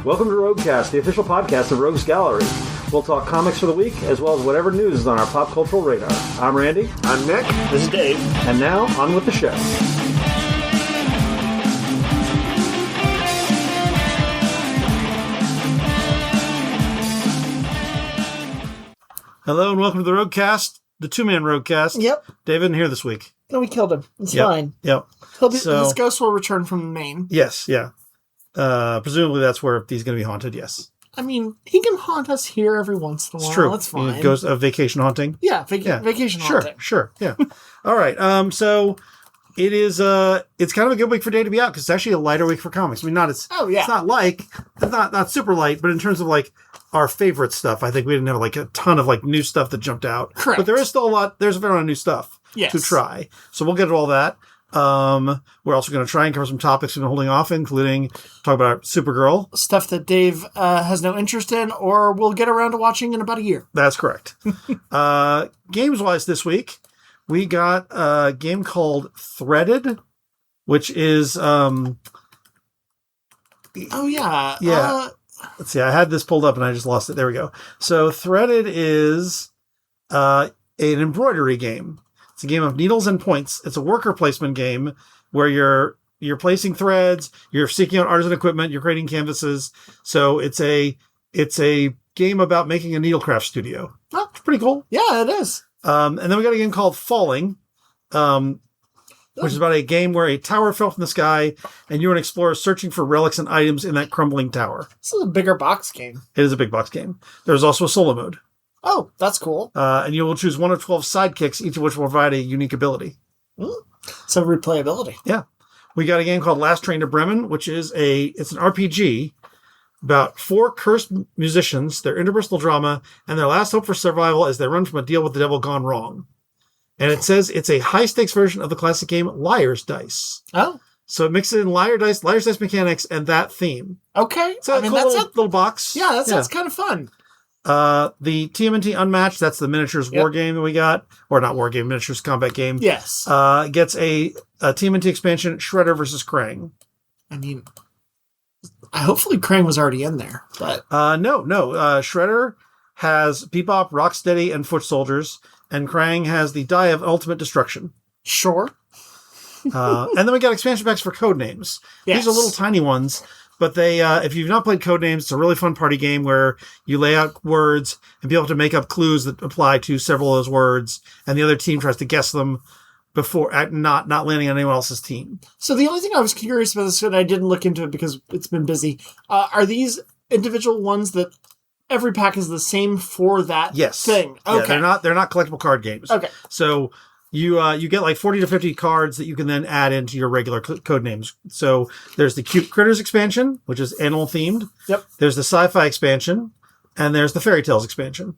Welcome to Roguecast, the official podcast of Rogues Gallery. We'll talk comics for the week, as well as whatever news is on our pop cultural radar. I'm Randy. I'm Nick. This is Dave. And now, on with the show. Hello and welcome to the Roguecast, the two-man Roguecast. Yep. David isn't here this week. No, we killed him. It's Yep. fine. Yep. His ghost will return from the main. Yes, yeah. Presumably that's where he's going to be haunted, yes. I mean, he can haunt us here every once in a while. It's true. That's fine. He goes vacation haunting. Yeah, vacation haunting. Sure, yeah. All right, so it is, it's kind of a good week for Dave to be out, because it's actually a lighter week for comics. I mean, it's not super light, but in terms of, like, our favorite stuff, I think we didn't have, like, a ton of, like, new stuff that jumped out. Correct. But there is still there's a fair amount of new stuff to try. So we'll get to all that. We're also going to try and cover some topics we've been holding off, including talk about Supergirl. Stuff that Dave has no interest in, or we'll get around to watching in about a year. That's correct. Games-wise this week, we got a game called Threaded, which is... Oh, yeah. Yeah. Let's see, I had this pulled up and I just lost it. There we go. So Threaded is an embroidery game. It's a game of needles and points. It's a worker placement game where you're placing threads, you're seeking out artisan equipment, you're creating canvases. So it's a game about making a needlecraft studio. Oh, it's pretty cool. Yeah, it is. And then we got a game called Falling, which is about a game where a tower fell from the sky and you're an explorer searching for relics and items in that crumbling tower. This is a bigger box game. It is a big box game. There's also a solo mode. Oh, that's cool. And you will choose one of 12 sidekicks, each of which will provide a unique ability. So replayability. Yeah. We got a game called Last Train to Bremen, which is it's an RPG about 4 cursed musicians, their interpersonal drama, and their last hope for survival as they run from a deal with the devil gone wrong. And it says it's a high-stakes version of the classic game Liar's Dice. Oh. So it mixes in Liar's Dice mechanics, and that theme. Okay. So that's a little box. Yeah, that sounds kind of fun. The TMNT Unmatched, that's the miniatures war game that we got, or not war game, miniatures combat game. Yes. Gets a TMNT expansion, Shredder versus Krang. I mean, hopefully Krang was already in there, but no. Shredder has Bebop, Rocksteady, and Foot Soldiers, and Krang has the Die of Ultimate Destruction. Sure. And then we got expansion packs for Codenames. Yes. These are little tiny ones. But they, if you've not played Codenames, it's a really fun party game where you lay out words and be able to make up clues that apply to several of those words, and the other team tries to guess them before not landing on anyone else's team. So the only thing I was curious about this, and I didn't look into it because it's been busy, are these individual ones that every pack is the same for that thing? Okay. Yeah, they're not collectible card games. Okay. So you get like 40 to 50 cards that you can then add into your regular code names. So there's the Cute Critters expansion, which is animal themed. Yep. There's the sci-fi expansion, and there's the Fairy Tales expansion.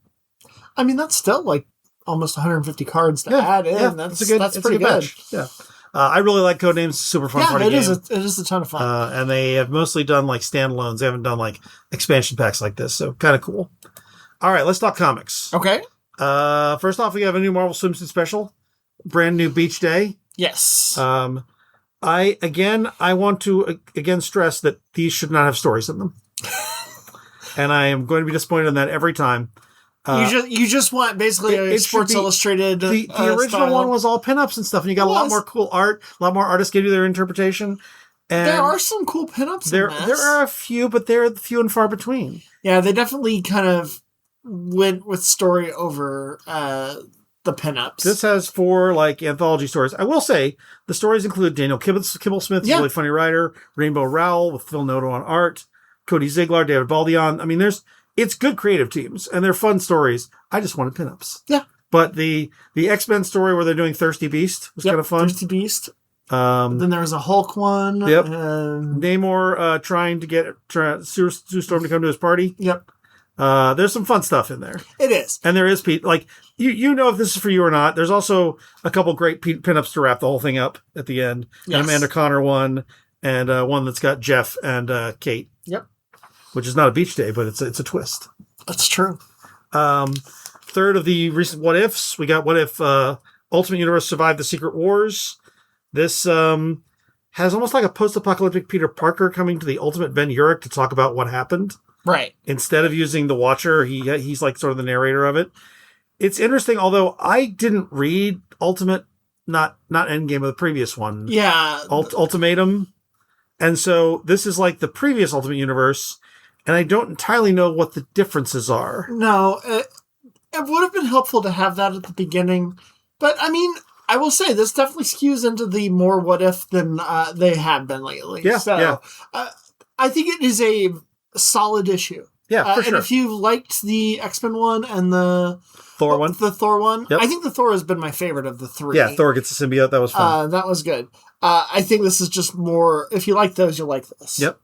I mean, that's still like almost 150 cards to add in. Yeah, that's good pretty good. batch. Yeah. I really like Codenames. Super fun party game. It is a ton of fun. And they have mostly done like standalones. They haven't done like expansion packs like this. So kind of cool. All right, let's talk comics. Okay. First off, we have a new Marvel Swimsuit special. Brand new Beach Day. Yes. I want to again stress that these should not have stories in them. And I am going to be disappointed in that every time. You just want basically a Sports Illustrated. The original style. one was all pinups and stuff, and you got a lot more cool art. A lot more artists give you their interpretation. And there are some cool pinups. There are a few, but they're few and far between. Yeah, they definitely kind of went with story over the pinups. This has 4 like anthology stories. I will say the stories include Daniel Kibblesmith, a really funny writer, Rainbow Rowell with Phil Noto on art, Cody Ziegler, David Baldion. I mean, it's good creative teams and they're fun stories. I just wanted pinups. Yeah. But the X-Men story where they're doing Thirsty Beast was kind of fun. Thirsty Beast. Then there was a Hulk one. Yep. Namor trying to get Sue Storm to come to his party. Yep. There's some fun stuff in there. It is. And there is Pete. Like, you know if this is for you or not. There's also a couple great pinups to wrap the whole thing up at the end. Yes. An Amanda Connor one, and one that's got Jeff and Kate. Yep. Which is not a beach day, but it's a twist. That's true. Third of the recent what ifs, we got what if Ultimate Universe survived the Secret Wars. This has almost like a post-apocalyptic Peter Parker coming to the ultimate Ben Urich to talk about what happened. Right. Instead of using the Watcher, he's like sort of the narrator of it. It's interesting, although I didn't read Ultimate, not Endgame, but the previous one. Yeah. Ultimatum. And so this is like the previous Ultimate Universe, and I don't entirely know what the differences are. No, it would have been helpful to have that at the beginning. But, I mean, I will say this definitely skews into the more what if than they have been lately. Yeah, so, I think it is a solid issue. Yeah, for sure. And if you liked the X-Men one and the Thor one, yep. I think the Thor has been my favorite of the three. Yeah, Thor gets a symbiote. That was fun. That was good. I think this is just more. If you like those, you'll like this. Yep.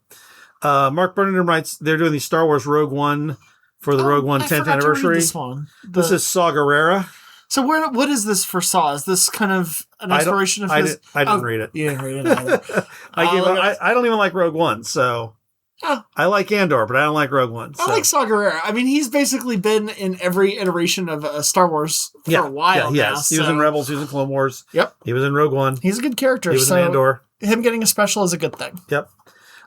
Mark Burnham writes they're doing the Star Wars Rogue One for the Rogue One 10th anniversary. This one. This is Saw Gerrera. So what is this for Saw? Is this kind of an exploration of his? I didn't read it. You didn't read it either. I don't even like Rogue One, so I like Andor, but I don't like Rogue One. So. I like Saw Gerrera. I mean, he's basically been in every iteration of Star Wars for a while now. He was in Rebels, he was in Clone Wars. Yep. He was in Rogue One. He's a good character. He was in Andor. Him getting a special is a good thing. Yep.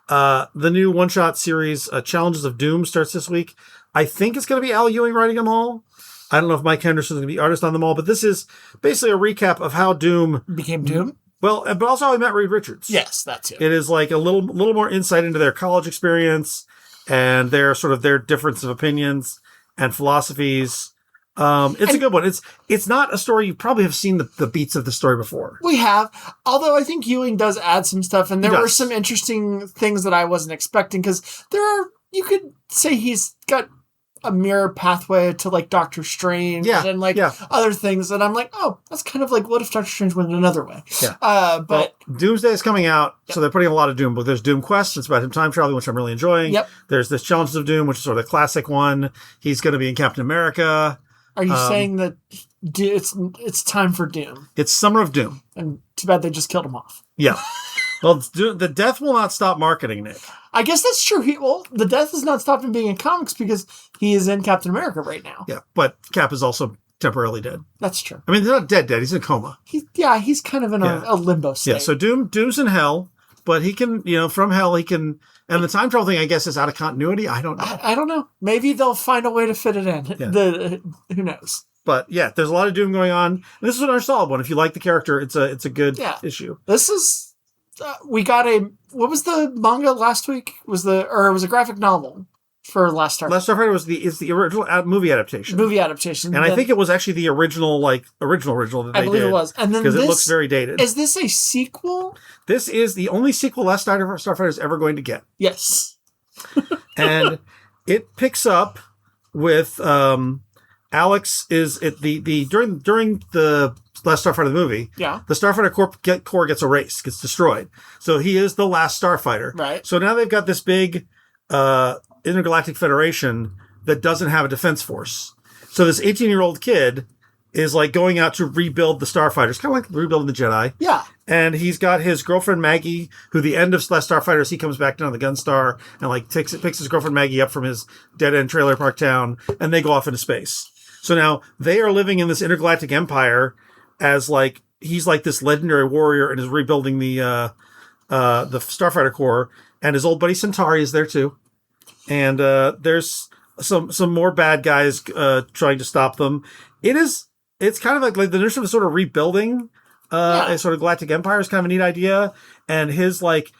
The new one-shot series, Challenges of Doom, starts this week. I think it's going to be Al Ewing writing them all. I don't know if Mike Henderson's going to be artist on them all, but this is basically a recap of how Doom became Doom. Well, but also how he met Reed Richards. Yes, that's it. It is like a little more insight into their college experience and their sort of their difference of opinions and philosophies. It's a good one. It's not a story you probably have seen the beats of the story before. We have, although I think Ewing does add some stuff, and there were some interesting things that I wasn't expecting because you could say he's got a mirror pathway to like Doctor Strange and other things that I'm like, oh, that's kind of like what if Doctor Strange went another way? Yeah. But Doomsday is coming out, so they're putting a lot of Doom. But there's Doom Quest, it's about him time traveling, which I'm really enjoying. Yep. There's this Challenges of Doom, which is sort of the classic one. He's going to be in Captain America. Are you saying that it's time for Doom? It's Summer of Doom. And too bad they just killed him off. Yeah. Well, the death will not stop marketing, Nick. I guess that's true. The death has not stopped him being in comics because he is in Captain America right now. Yeah, but Cap is also temporarily dead. That's true. I mean, he's not dead. He's in a coma. He's kind of in a limbo state. Yeah, so Doom's in hell, but he can, from hell, he can... And the time travel thing, I guess, is out of continuity. I don't know. I don't know. Maybe they'll find a way to fit it in. Yeah. Who knows? But yeah, there's a lot of Doom going on. And this is an solid one. If you like the character, it's a good issue. This is... we got what was the manga last week? It was a graphic novel for Last Starfighter. Last Starfighter is the original movie adaptation. And I think it was actually the original that they did. I believe it was. And then because it looks very dated. Is this a sequel? This is the only sequel Last Starfighter is ever going to get. Yes. And it picks up with Alex is during the Last Starfighter the movie. Yeah. The Starfighter core gets erased, gets destroyed. So he is the last Starfighter. Right. So now they've got this big intergalactic federation that doesn't have a defense force. So this 18-year-old kid is like going out to rebuild the Starfighters, kind of like rebuilding the Jedi. Yeah. And he's got his girlfriend Maggie, who the end of Last Starfighter, he comes back down to the Gunstar and like picks his girlfriend Maggie up from his dead-end trailer park town, and they go off into space. So now they are living in this intergalactic empire as like he's like this legendary warrior and is rebuilding the Starfighter Corps, and his old buddy Centauri is there too. And there's some more bad guys trying to stop them. It's kind of like the notion of sort of rebuilding a sort of galactic empire is kind of a neat idea. And his like,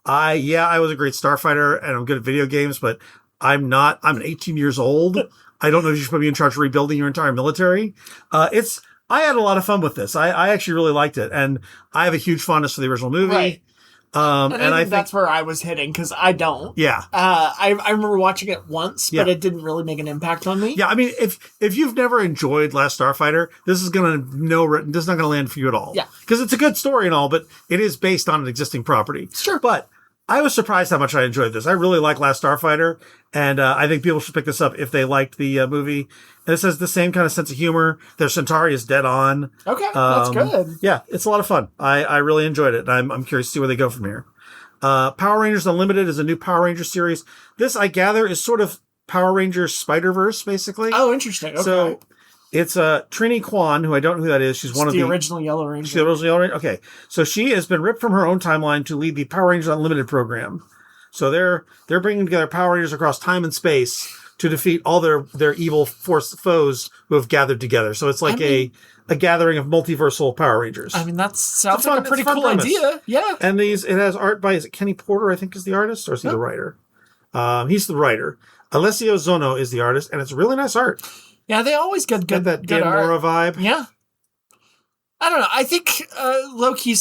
I was a great starfighter and I'm good at video games, but I'm 18 years old. I don't know if you should put me in charge of rebuilding your entire military. I had a lot of fun with this. I actually really liked it. And I have a huge fondness for the original movie. Right. And I think that's where I was hitting because I don't. Yeah. I remember watching it once, but it didn't really make an impact on me. Yeah, I mean, if you've never enjoyed Last Starfighter, this is not gonna land for you at all. Yeah. Because it's a good story and all, but it is based on an existing property. Sure. But I was surprised how much I enjoyed this. I really like Last Starfighter, and I think people should pick this up if they liked the movie. And it has the same kind of sense of humor. Their Centauri is dead on. Okay, that's good. Yeah, it's a lot of fun. I really enjoyed it, and I'm curious to see where they go from here. Power Rangers Unlimited is a new Power Rangers series. This, I gather, is sort of Power Rangers Spider-Verse, basically. Oh, interesting. Okay. So It's Trini Kwan, who I don't know who that is. She's one of the original Yellow Ranger. She's the original Yellow Ranger. Okay, so she has been ripped from her own timeline to lead the Power Rangers Unlimited program. So they're bringing together Power Rangers across time and space to defeat all their evil foes who have gathered together. So it's like a gathering of multiversal Power Rangers. I mean, that sounds like a pretty cool idea. Yeah. And it has art by, is it Kenny Porter, I think is the artist, or is he the writer? He's the writer. Alessio Zono is the artist, and it's really nice art. Yeah, they always get good that good Dan art. Mora vibe. Yeah. I don't know. I think low-key,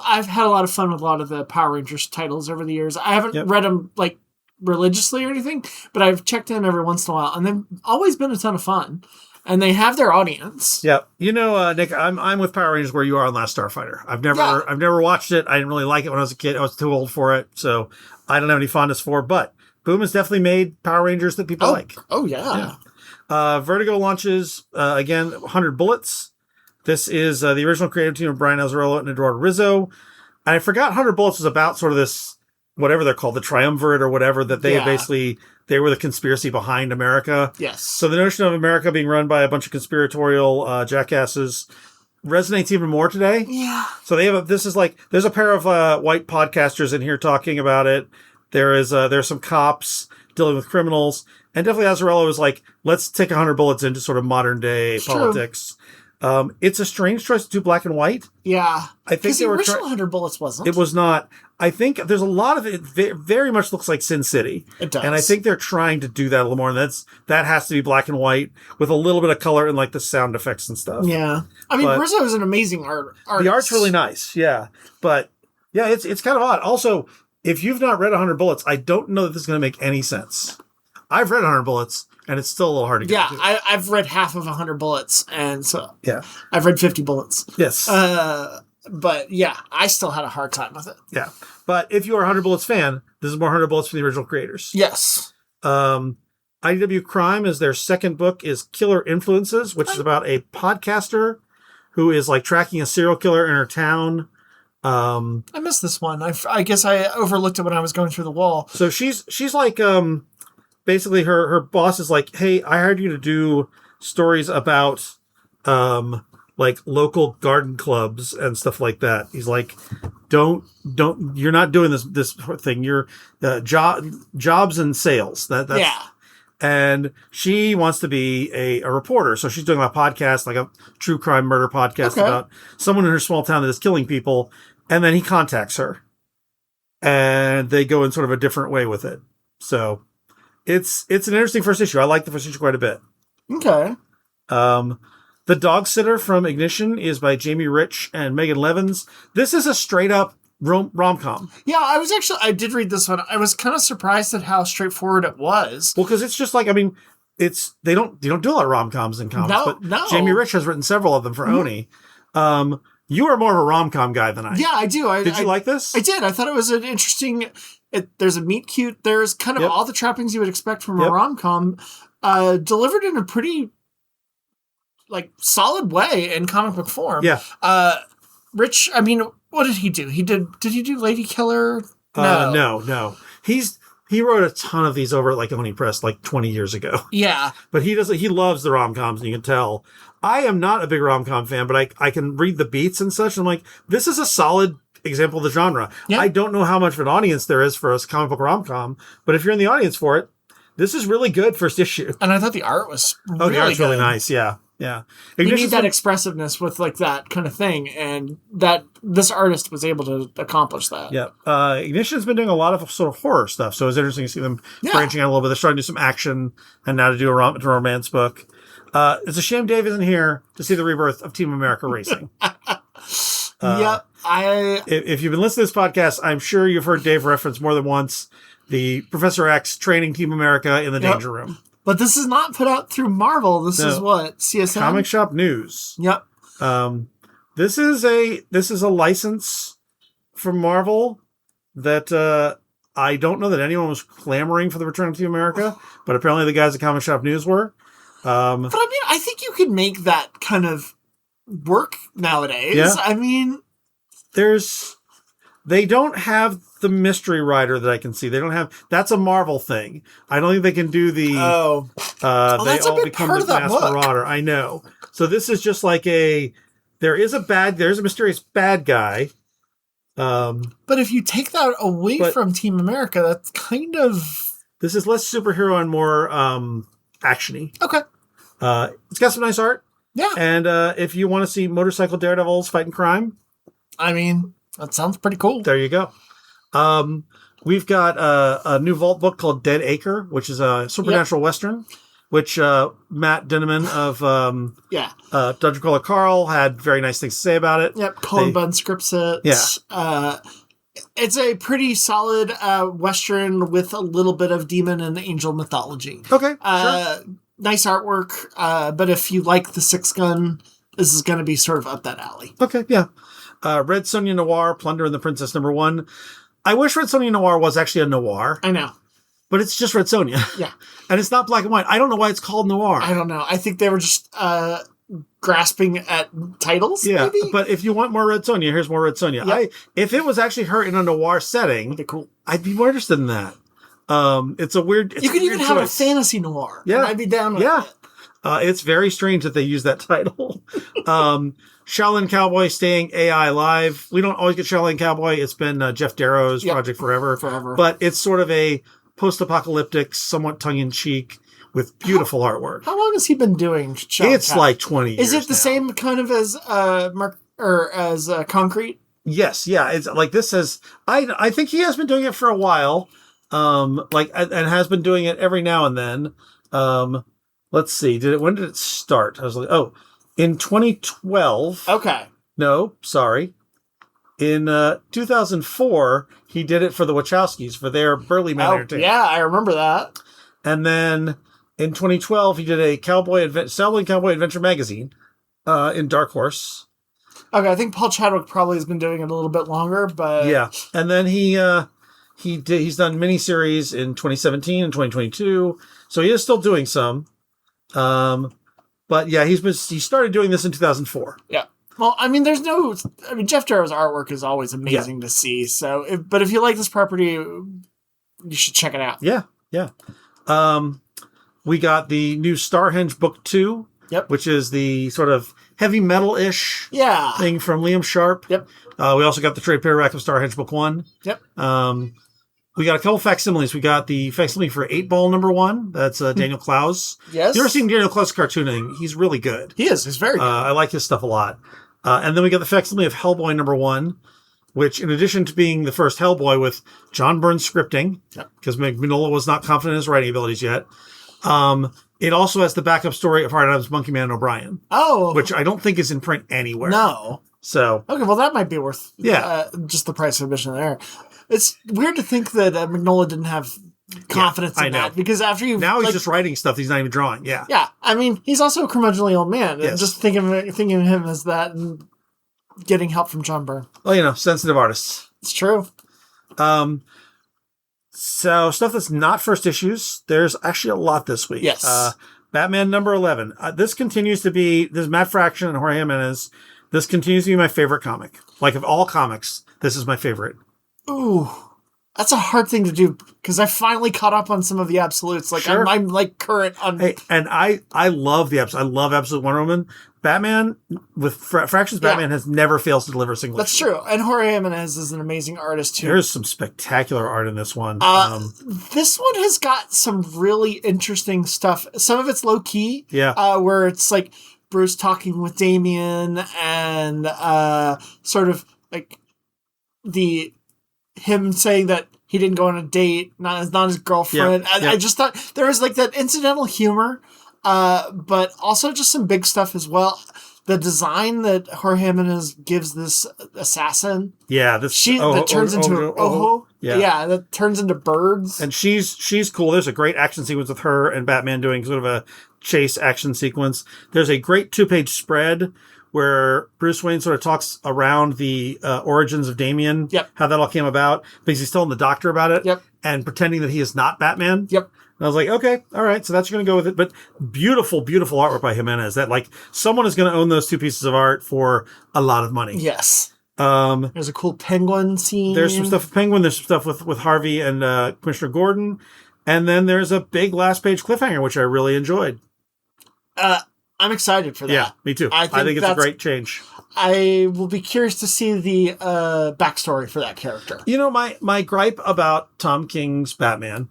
I've had a lot of fun with a lot of the Power Rangers titles over the years. I haven't read them, like, religiously or anything, but I've checked in every once in a while, and they've always been a ton of fun. And they have their audience. Yeah. You know, Nick, I'm with Power Rangers where you are on Last Starfighter. I've never watched it. I didn't really like it when I was a kid. I was too old for it, so I don't have any fondness for it. But Boom has definitely made Power Rangers that people like. Oh, yeah. Vertigo launches, again, 100 Bullets. This is the original creative team of Brian Azzarello and Eduardo Rizzo. And I forgot 100 Bullets was about sort of this, whatever they're called, the triumvirate or whatever, that they basically, they were the conspiracy behind America. Yes. So the notion of America being run by a bunch of conspiratorial jackasses resonates even more today. Yeah. So they have there's a pair of white podcasters in here talking about it. There's some cops dealing with criminals. And definitely Azzarello is like, let's take 100 Bullets into sort of modern day politics. It's a strange choice to do black and white. Yeah. I think the original 100 Bullets wasn't. It was not. I think there's a lot of it very much looks like Sin City. It does. And I think they're trying to do that a little more. And that has to be black and white with a little bit of color and like the sound effects and stuff. Yeah. I mean, Rizzo is an amazing artist. The art's really nice. Yeah. But yeah, it's kind of odd. Also, if you've not read 100 Bullets, I don't know that this is going to make any sense. I've read 100 Bullets. And it's still a little hard to get into. I've read half of 100 Bullets, and so I've read 50 Bullets. Yes. But yeah, I still had a hard time with it. Yeah. But if you are a 100 Bullets fan, this is more 100 Bullets for the original creators. Yes. IDW Crime is their second book, is Killer Influences, which is about a podcaster who is like tracking a serial killer in her town. I missed this one. I guess I overlooked it when I was going through the wall. So she's like, basically her boss is like, hey, I hired you to do stories about, like local garden clubs and stuff like that. He's like, don't, you're not doing this thing. You're, jobs and sales. That's, and she wants to be a reporter. So she's doing a podcast, like a true crime murder podcast about someone in her small town that is killing people. And then he contacts her and they go in sort of a different way with it. So it's an interesting first issue. I like the first issue quite a bit. Okay. The Dogsitter from Ignition is by Jamie Rich and Megan Levins. This is a straight up rom-com. Yeah, I did read this one. I was kind of surprised at how straightforward it was. Well, because it's just like, I mean, they don't do a lot of rom-coms in comics, but Jamie Rich has written several of them for Oni. You are more of a rom-com guy than I am. Yeah, I do. Did you like this? I did. I thought it was an interesting... there's a meet cute. There's kind of all the trappings you would expect from a rom-com, delivered in a pretty, like, solid way in comic book form. Yeah. Rich, I mean, what did he do? Did he do Lady Killer? No. He wrote a ton of these over at like Oni Press like 20 years ago. Yeah. But he loves the rom-coms, and you can tell. I am not a big rom-com fan, but I can read the beats and such. And I'm like, this is a solid example of the genre. Yeah. I don't know how much of an audience there is for a comic book rom-com, but if you're in the audience for it, this is really good first issue. And I thought the art was the art's really nice. Yeah. You need that expressiveness with like that kind of thing, and that this artist was able to accomplish that. Yeah. Ignition's been doing a lot of sort of horror stuff, so it's interesting to see them branching out a little bit. They're starting to do some action and now to do a romance book. It's a shame Dave isn't here to see the rebirth of Team America Racing. If you've been listening to this podcast, I'm sure you've heard Dave reference more than once the Professor X training Team America in the Danger Room. But this is not put out through Marvel. This is what? CSM? Comic Shop News. Yep. This is a license from Marvel that I don't know that anyone was clamoring for the return of Team America, but apparently the guys at Comic Shop News were. But I mean, I think you could make that kind of work nowadays. Yeah. I mean, there's They don't have the Mystery Rider that I can see. They don't have. That's a Marvel thing. I don't think they can do the. They that's a all big become part the of that mass book. marauder. I know. So this is just like there's a mysterious bad guy. But if you take that away from Team America, that's kind of. This is less superhero and more action-y. Okay. It's got some nice art. Yeah. And if you want to see motorcycle daredevils fighting crime, I mean, that sounds pretty cool. there you go. We've got a new Vault book called Dead Acre, which is a supernatural western, which Matt Dinneman of Dungeon Crawler Carl had very nice things to say about it. Yep, Colin Bunn scripts it. Yeah. It's a pretty solid western with a little bit of demon and angel mythology. Okay, sure. Nice artwork, but if you like the Six Gun, this is going to be sort of up that alley. Okay, yeah. Red Sonja Noir, Plunder and the Princess #1. I wish Red Sonja Noir was actually a noir. I know. But it's just Red Sonja. Yeah. And it's not black and white. I don't know why it's called noir. I don't know. I think they were just grasping at titles, maybe? But if you want more Red Sonja, here's more Red Sonja. Yep. If it was actually her in a noir setting, That'd be cool. I'd be more interested in that. It's a weird. You could even have a fantasy noir. Yeah, I'd be down with it. It's very strange that they use that title. Shaolin Cowboy staying A.I.live. We don't always get Shaolin Cowboy. It's been Jeff Darrow's project forever. But it's sort of a post-apocalyptic, somewhat tongue-in-cheek with beautiful artwork. How long has he been doing Shaolin It's like 20 years. Is it the same kind of as Concrete? Yes, yeah. It's like this has. I think he has been doing it for a while. And has been doing it every now and then. Let's see. When did it start? I was like, in 2012. Okay. No, sorry. In 2004, he did it for the Wachowskis for their Burly Man Entertainment. Yeah, I remember that. And then in 2012, he did a Shaolin Cowboy Adventure magazine in Dark Horse. Okay, I think Paul Chadwick probably has been doing it a little bit longer, but yeah. And then he's done miniseries in 2017 and 2022, so he is still doing some. But yeah, he started doing this in 2004. Yeah. Well, I mean, Jeff Darrow's artwork is always amazing to see. So, but if you like this property, you should check it out. Yeah, yeah. We got the new Starhenge book 2. Yep. Which is the sort of heavy metal-ish thing from Liam Sharp. Yep. We also got the trade paperback of Starhenge book 1. Yep. We got a couple facsimiles. We got the facsimile for 8-Ball #1. That's Daniel Klaus. Yes. You ever seen Daniel Klaus cartooning? He's really good. He is. He's very good. I like his stuff a lot. And then we got the facsimile of Hellboy #1, which in addition to being the first Hellboy with John Byrne's scripting, because Mignola was not confident in his writing abilities yet, it also has the backup story of Hard Adam's Monkey Man O'Brien. Oh. Which I don't think is in print anywhere. No. So. Okay, well, that might be worth just the price of admission there. It's weird to think that Mignola didn't have confidence in that. Because after you... Now he's just writing stuff he's not even drawing. Yeah. Yeah. I mean, he's also a curmudgeonly old man. Yes. Just thinking of him as that and getting help from John Byrne. Well, sensitive artists. It's true. So stuff that's not first issues, there's actually a lot this week. Yes. Batman #11. This continues to be, this is Matt Fraction and Jorge Jimenez. This continues to be my favorite comic. Like of all comics, this is my favorite. Ooh, that's a hard thing to do because I finally caught up on some of the absolutes. Like I'm like current on. Hey, and I love the absolute. I love Absolute Wonder Woman. Batman with Fraction's Batman has never failed to deliver a single. That's true. And Jorge Jimenez is an amazing artist too. There's some spectacular art in this one. This one has got some really interesting stuff. Some of it's low key. Yeah. Where it's like Bruce talking with Damian and sort of like him saying that he didn't go on a date, not his girlfriend. Yeah. I just thought there was like that incidental humor, but also just some big stuff as well. The design that Jorge Jimenez gives this assassin. Yeah, that turns into Oho. Yeah, that turns into birds. And she's cool. There's a great action sequence with her and Batman doing sort of a chase action sequence. There's a great 2-page spread where Bruce Wayne sort of talks around the origins of Damian, how that all came about, because he's telling the doctor about it, and pretending that he is not Batman. Yep. And I was like, okay, all right, so that's going to go with it. But beautiful, beautiful artwork by Jimenez. That like someone is going to own those 2 pieces of art for a lot of money. Yes. There's a cool penguin scene. There's some stuff with Penguin. There's some stuff with Harvey and Commissioner Gordon. And then there's a big last page cliffhanger, which I really enjoyed. I'm excited for that. Yeah, me too. I think it's a great change. I will be curious to see the backstory for that character. You know, my gripe about Tom King's Batman.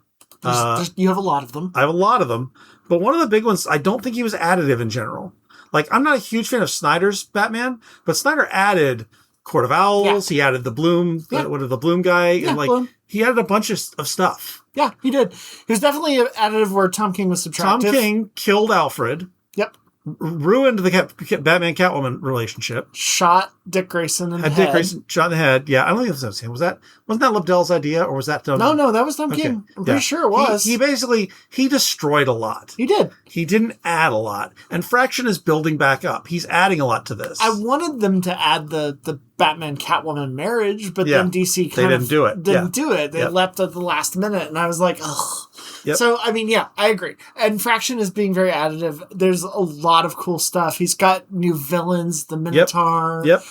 You have a lot of them. I have a lot of them. But one of the big ones, I don't think he was additive in general. Like, I'm not a huge fan of Snyder's Batman, but Snyder added Court of Owls. Yeah. He added the Bloom, the Bloom guy. Yeah, and like, Bloom. He added a bunch of stuff. Yeah, he did. He was definitely additive where Tom King was subtractive. Tom King killed Alfred. Yep. Ruined the Batman-Catwoman relationship. Shot Dick Grayson in the head. Dick Grayson shot in the head. Yeah, I don't think that was him. Wasn't that Lobdell's idea, or was that Tom? No, that was Tom King. I'm pretty sure it was. He basically destroyed a lot. He did. He didn't add a lot. And Fraction is building back up. He's adding a lot to this. I wanted them to add the Batman-Catwoman marriage, but then DC didn't do it. They leapt at the last minute, and I was like, ugh. Yep. So, I mean, yeah, I agree. And Fraction is being very additive. There's a lot of cool stuff. He's got new villains, the Minotaur. Yep.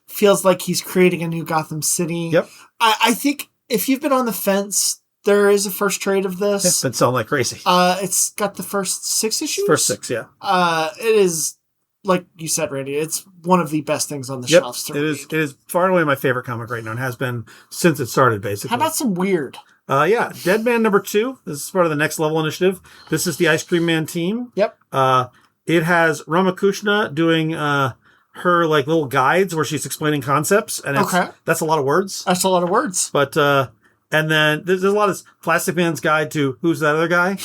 Feels like he's creating a new Gotham City. Yep. I think if you've been on the fence, there is a first trade of this. It's been selling like crazy. It's got the first 6 issues? First 6, yeah. It is, like you said, Randy, it's one of the best things on the shelves to read. It is far and away my favorite comic right now, and has been since it started, basically. How about some weird? Dead Man #2. This is part of the Next Level initiative. This is the Ice Cream Man team. Yep. It has Ramakrishna doing her like little guides where she's explaining concepts, and that's a lot of words. That's a lot of words. But and then there's a lot of Plastic Man's guide to who's that other guy.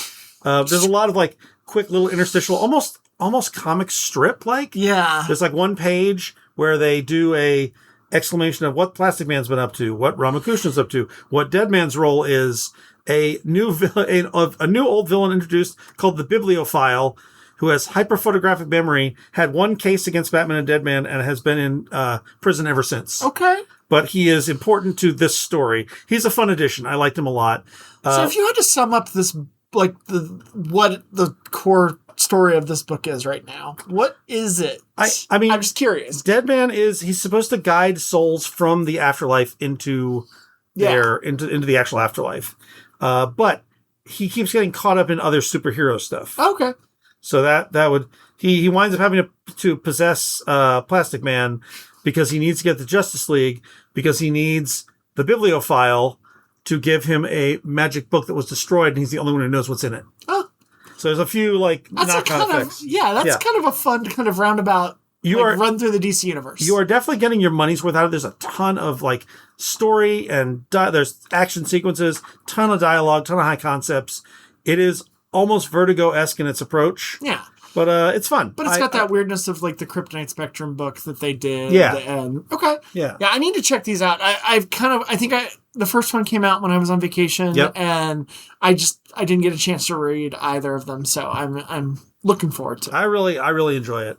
There's a lot of like quick little interstitial, almost comic strip like. Yeah. There's like one page where they do a exclamation of what Plastic Man's been up to, what Ramakrishna's up to, what Dead Man's role is, a new villain, a new old villain introduced called the Bibliophile, who has hyperphotographic memory, had one case against Batman and Dead Man, and has been in prison ever since. Okay. But he is important to this story. He's a fun addition. I liked him a lot. So if you had to sum up this, like what the core story of this book is right now, what is it? I mean, I'm just curious. Dead Man he's supposed to guide souls from the afterlife into into the actual afterlife. But he keeps getting caught up in other superhero stuff. Okay. So that would he winds up having to possess Plastic Man because he needs to get the Justice League, because he needs the Bibliophile to give him a magic book that was destroyed, and he's the only one who knows what's in it. Oh. So there's a few like knock-on effects. That's kind of a fun kind of roundabout run through the DC universe. You are definitely getting your money's worth out of it. There's a ton of like story and there's action sequences, ton of dialogue, ton of high concepts. It is almost Vertigo-esque in its approach. Yeah. But it's fun. But it's got that weirdness of like the Kryptonite Spectrum book that they did. Yeah. And okay. Yeah. Yeah, I need to check these out. The first one came out when I was on vacation, and I didn't get a chance to read either of them, so I'm looking forward to it. I really enjoy it.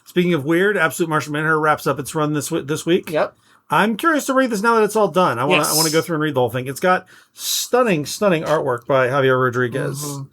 Speaking of weird, Absolute Martian Manhunter wraps up its run this week. Yep. I'm curious to read this now that it's all done. I want to go through and read the whole thing. It's got stunning artwork by Javier Rodriguez. Mm-hmm.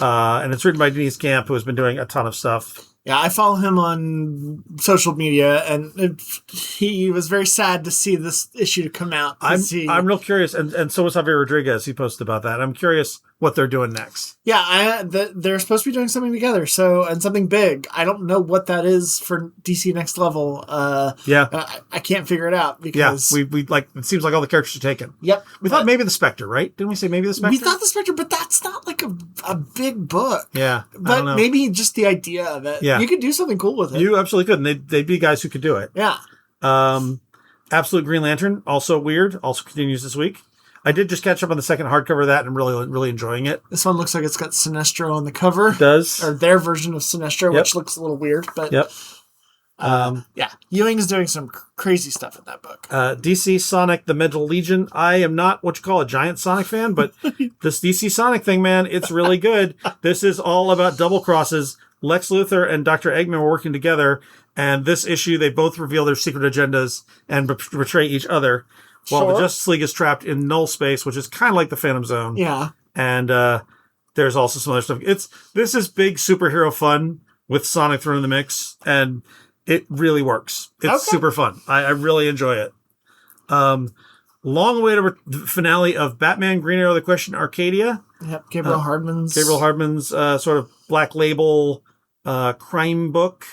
And it's written by Denise Camp, who has been doing a ton of stuff. Yeah, I follow him on social media, and he was very sad to see this issue to come out. I'm real curious, and so was Javier Rodriguez. He posted about that. I'm curious what they're doing next. Yeah, they're supposed to be doing something together, and something big. I don't know what that is for DC Next Level. I can't figure it out because we like it seems like all the characters are taken. Yep, we thought maybe the Spectre, right? Didn't we say maybe the Spectre? We thought the Spectre, but that's not like a big book. Yeah, but maybe just the idea of it. Yeah. You could do something cool with it. You absolutely could, and they'd be guys who could do it. Yeah. Absolute Green Lantern, also weird, also continues this week. I did just catch up on the second hardcover of that, and I'm really enjoying it. This one looks like it's got Sinestro on the cover. It does. Or their version of Sinestro, which looks a little weird. But Ewing is doing some crazy stuff in that book. DC Sonic, the Mental Legion. I am not what you call a giant Sonic fan, but this DC Sonic thing, man, it's really good. This is all about double crosses. Lex Luthor and Dr. Eggman were working together, and this issue, they both reveal their secret agendas and betray each other. While the Justice League is trapped in null space, which is kind of like the Phantom Zone. Yeah. And there's also some other stuff. This is big superhero fun with Sonic thrown in the mix. And It really works. It's super fun. I really enjoy it. Long way to the finale of Batman Green Arrow, The Question, Arcadia. Yep, Gabriel Hardman's sort of Black Label crime book.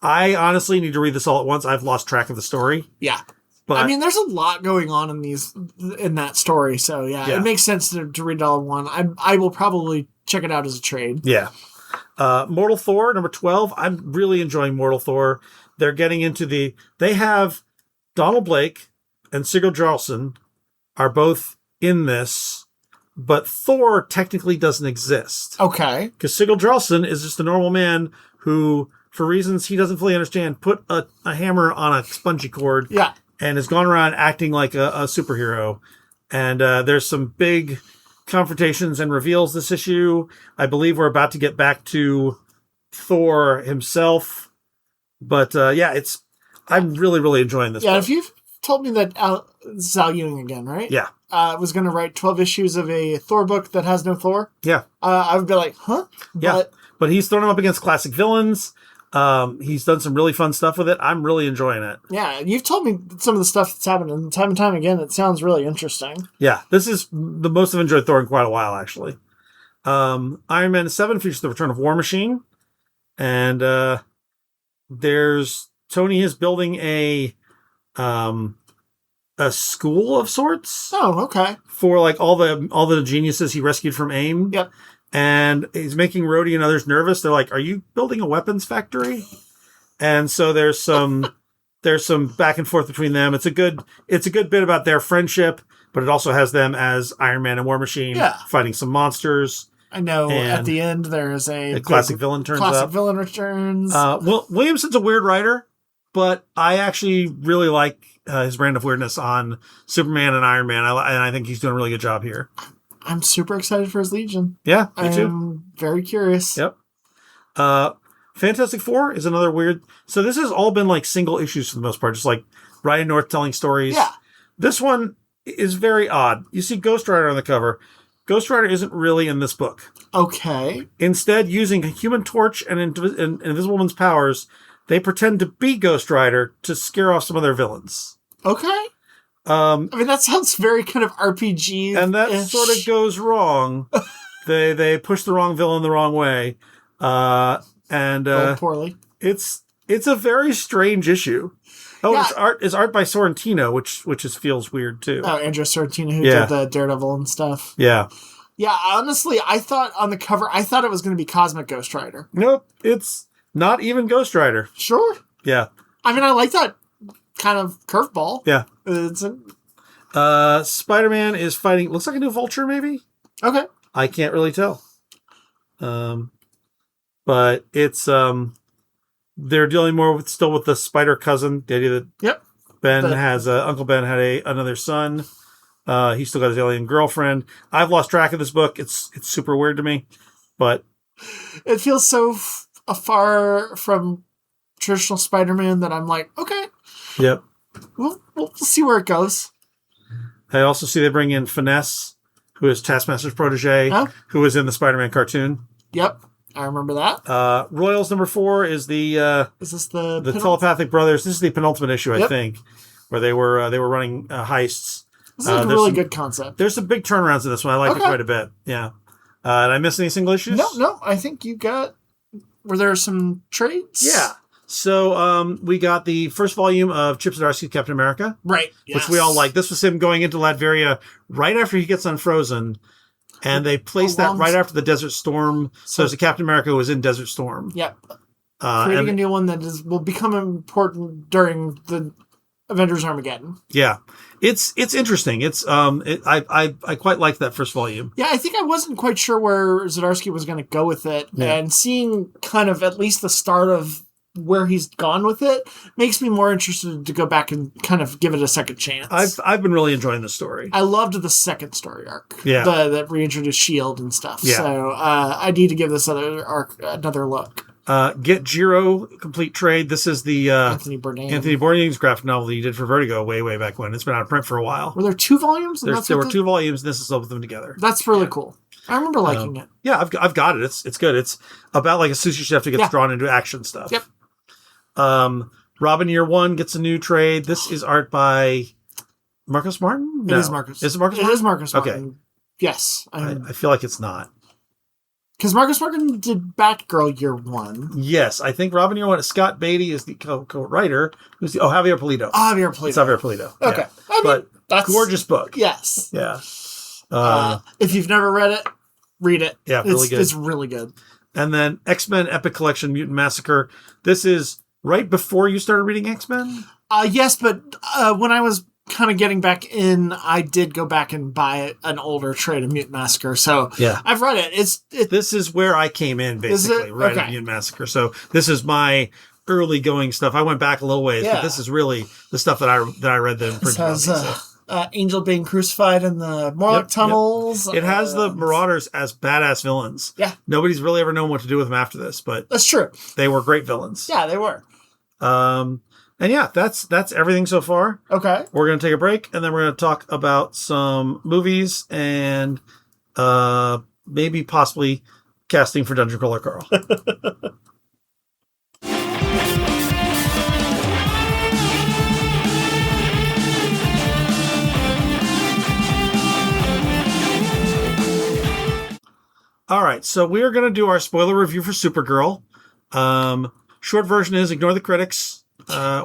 I honestly need to read this all at once. I've lost track of the story. Yeah. But I mean, there's a lot going on in that story, so yeah, it makes sense to read it all in one. I will probably check it out as a trade. Yeah. Mortal Thor, number 12. I'm really enjoying Mortal Thor. They're getting into they have Donald Blake and Sigurd Jarlson are both in this, but Thor technically doesn't exist. Okay. Because Sigurd Jarlson is just a normal man who, for reasons he doesn't fully understand, put a hammer on a spongy cord. Yeah. And has gone around acting like a superhero. And there's some big confrontations and reveals this issue. I believe we're about to get back to Thor himself. But I'm really, really enjoying this. Yeah, book. if you've told me that this is Al Ewing again, right? Yeah. Was going to write 12 issues of a Thor book that has no Thor. Yeah. I would be like, huh? Yeah. But he's thrown him up against classic villains. He's done some really fun stuff with it. I'm really enjoying it. Yeah, you've told me some of the stuff that's happening time and time again. It sounds really interesting. Yeah, this is the most I've enjoyed Thor in quite a while, actually. Iron Man 7 features the return of War Machine. And there's Tony is building a school of sorts. Oh, okay. For like all the geniuses he rescued from AIM. Yep. And he's making Rhodey and others nervous. They're like, "Are you building a weapons factory?" And so there's some back and forth between them. It's a good bit about their friendship, but it also has them as Iron Man and War Machine fighting some monsters. I know. At the end, there is a classic villain turns up. Classic villain returns. Williamson's a weird writer, but I actually really like his brand of weirdness on Superman and Iron Man. And I think he's doing a really good job here. I'm super excited for his Legion. Yeah, me too. I'm very curious. Yep. Fantastic Four is another weird. So this has all been like single issues for the most part, just like Ryan North telling stories. Yeah. This one is very odd. You see Ghost Rider on the cover. Ghost Rider isn't really in this book. Okay. Instead, using Human Torch and Invisible Woman's powers, they pretend to be Ghost Rider to scare off some of their villains. Okay. I mean, that sounds very kind of RPG. And that sort of goes wrong. They push the wrong villain the wrong way. Poorly. It's a very strange issue. Oh, yeah. It's art by Sorrentino, which feels weird too. Oh, Andrew Sorrentino, who did the Daredevil and stuff. Yeah. Yeah, honestly, I thought on the cover, it was going to be Cosmic Ghost Rider. Nope, it's not even Ghost Rider. Sure. Yeah. I mean, I like that kind of curveball. Yeah. It's Spider-Man is fighting, looks like a new Vulture, maybe? Okay. I can't really tell. But it's, they're dealing more still with the spider cousin, the idea that Uncle Ben had another son. He's still got his alien girlfriend. I've lost track of this book. It's super weird to me, but it feels so far from traditional Spider-Man that I'm like, okay. Yep. We'll see where it goes. I also see they bring in Finesse, who is Taskmaster's protege, who was in the Spider-Man cartoon. Yep. I remember that. Royals number 4 is the is this the Telepathic Brothers. This is the penultimate issue, I think, where they were running heists. This is a really good concept. There's some big turnarounds in this one. I like it quite a bit. Yeah. Did I miss any single issues? No. I think you got. Were there some trades? Yeah. So we got the first volume of Chip Zdarsky's Captain America, right? Yes. Which we all like. This was him going into Latveria right after he gets unfrozen. And they placed that right after the Desert Storm. So there's a Captain America who was in Desert Storm. Yep. Creating a new one that will become important during the Avengers Armageddon. Yeah. It's interesting. I quite liked that first volume. Yeah, I think I wasn't quite sure where Zdarsky was going to go with it. Yeah. And seeing kind of at least the start of where he's gone with it makes me more interested to go back and kind of give it a second chance. I've been really enjoying the story. I loved the second story arc. Yeah. That reintroduced S.H.I.E.L.D. and stuff. Yeah. So I need to give this other arc another look. Get Jiro complete trade. This is the Anthony Bourdain's graphic novel that he did for Vertigo way back when. It's been out of print for a while. Were there 2 volumes? There were 2 volumes, and this is all of them together. That's really cool. I remember liking it. Yeah, I've got it. It's good. It's about like a sushi chef who gets drawn into action stuff. Yep. Robin Year One gets a new trade. This is art by Marcus Martin? No. It is Marcus. Is it Marcus It Martin? is Marcus Martin. Okay. Yes. I feel like it's not. Because Marcus Martin did Batgirl Year One. Yes, I think Robin Year One. Scott Beatty is the co-writer. Who's the Javier Pulido. Javier Pulido. It's Javier Pulido. Okay. Yeah. I mean, but that's gorgeous book. Yes. Yeah. If you've never read it, read it. Yeah, really good. It's really good. And then X-Men Epic Collection Mutant Massacre. This is right before you started reading X-Men? Yes, but when I was kind of getting back in, I did go back and buy an older trade of Mutant Massacre. So yeah. I've read it. This is where I came in, basically, right at Mutant Massacre. So this is my early going stuff. I went back a little ways, but this is really the stuff that I read the original. Angel being crucified in the Morlock tunnels. Yep. It has the Marauders as badass villains. Yeah. Nobody's really ever known what to do with them after this, but that's true. They were great villains. Yeah, they were. And yeah, that's everything so far. Okay. We're going to take a break, and then we're going to talk about some movies and maybe possibly casting for Dungeon Crawler Carl. All right, so we are going to do our spoiler review for Supergirl. Short version is ignore the critics.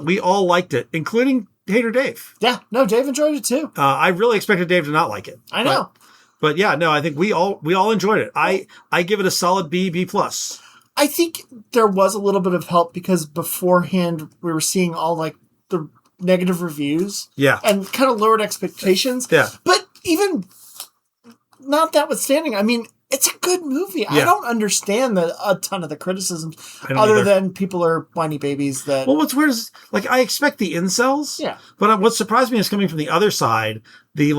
We all liked it, including Hater Dave. Yeah, no, Dave enjoyed it too. I really expected Dave to not like it. I know, but yeah, no, I think we all enjoyed it. I give it a solid B plus. I think there was a little bit of help because beforehand we were seeing all like the negative reviews, and kind of lowered expectations. Yeah, but even not notwithstanding, I mean, it's a good movie. Yeah. I don't understand a ton of the criticisms other than people are whiny babies that... Well, what's weird is, like, I expect the incels. Yeah. But what surprised me is coming from the other side, the